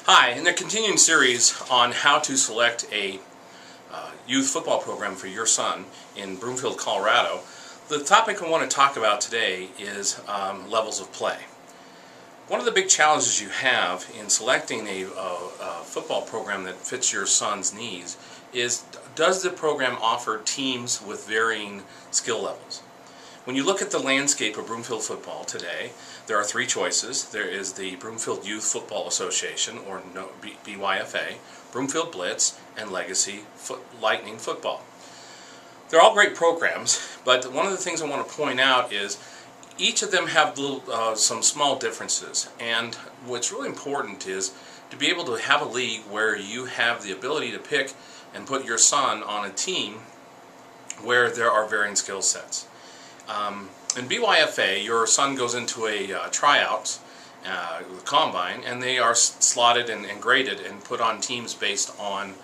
Hi, in the continuing series on how to select a youth football program for your son in Broomfield, Colorado, the topic I want to talk about today is levels of play. One of the big challenges you have in selecting a football program that fits your son's needs is, does the program offer teams with varying skill levels? When you look at the landscape of Broomfield football today, there are three choices. There is the Broomfield Youth Football Association, or BYFA, Broomfield Blitz, and Legacy Lightning Football. They're all great programs, but one of the things I want to point out is each of them have some small differences, and what's really important is to be able to have a league where you have the ability to pick and put your son on a team where there are varying skill sets. In BYFA, your son goes into a tryout, combine, and they are slotted and graded and put on teams based on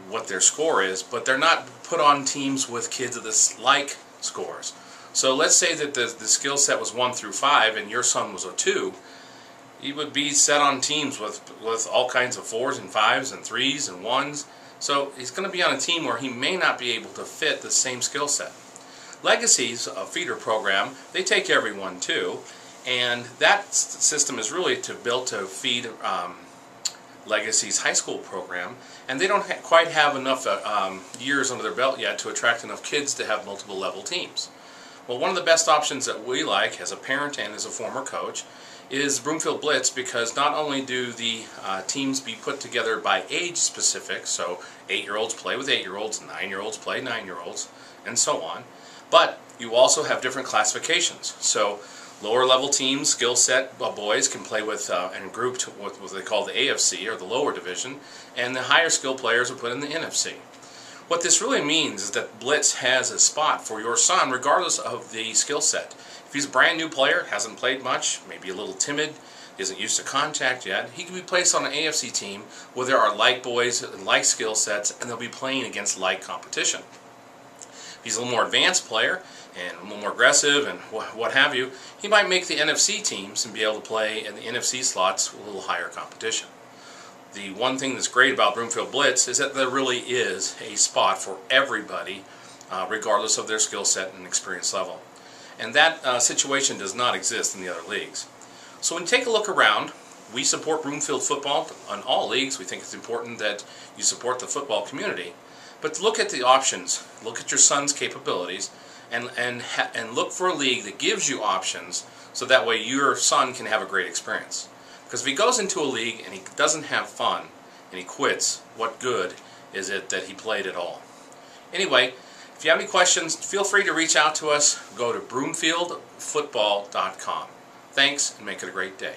what their score is, but they're not put on teams with kids of this like scores. So let's say that the skill set was 1 through 5 and your son was a 2, he would be set on teams with all kinds of 4s and 5s and 3s and 1s. So he's going to be on a team where he may not be able to fit the same skill set. Legacy's a feeder program. They take everyone too, and that system is really built to feed Legacy's high school program, and they don't quite have enough years under their belt yet to attract enough kids to have multiple level teams. Well, one of the best options that we like as a parent and as a former coach is Broomfield Blitz, because not only do the teams be put together by age specific, so 8-year-olds play with 8-year-olds, 9-year-olds play 9-year-olds, and so on, but you also have different classifications. So lower level teams, skill set boys can play with and grouped with what they call the AFC, or the lower division, and the higher skill players are put in the NFC. What this really means is that Blitz has a spot for your son regardless of the skill set. If he's a brand new player, hasn't played much, maybe a little timid, isn't used to contact yet, he can be placed on an AFC team where there are like boys and like skill sets, and they'll be playing against like competition. If he's a little more advanced player and a little more aggressive and what have you, he might make the NFC teams and be able to play in the NFC slots with a little higher competition. The one thing that's great about Broomfield Blitz is that there really is a spot for everybody, regardless of their skill set and experience level. And that situation does not exist in the other leagues. So when you take a look around, we support Broomfield football on all leagues. We think it's important that you support the football community. But look at the options, look at your son's capabilities, and look for a league that gives you options so that way your son can have a great experience. Because if he goes into a league and he doesn't have fun and he quits, what good is it that he played at all? Anyway, if you have any questions, feel free to reach out to us. Go to broomfieldfootball.com. Thanks, and make it a great day.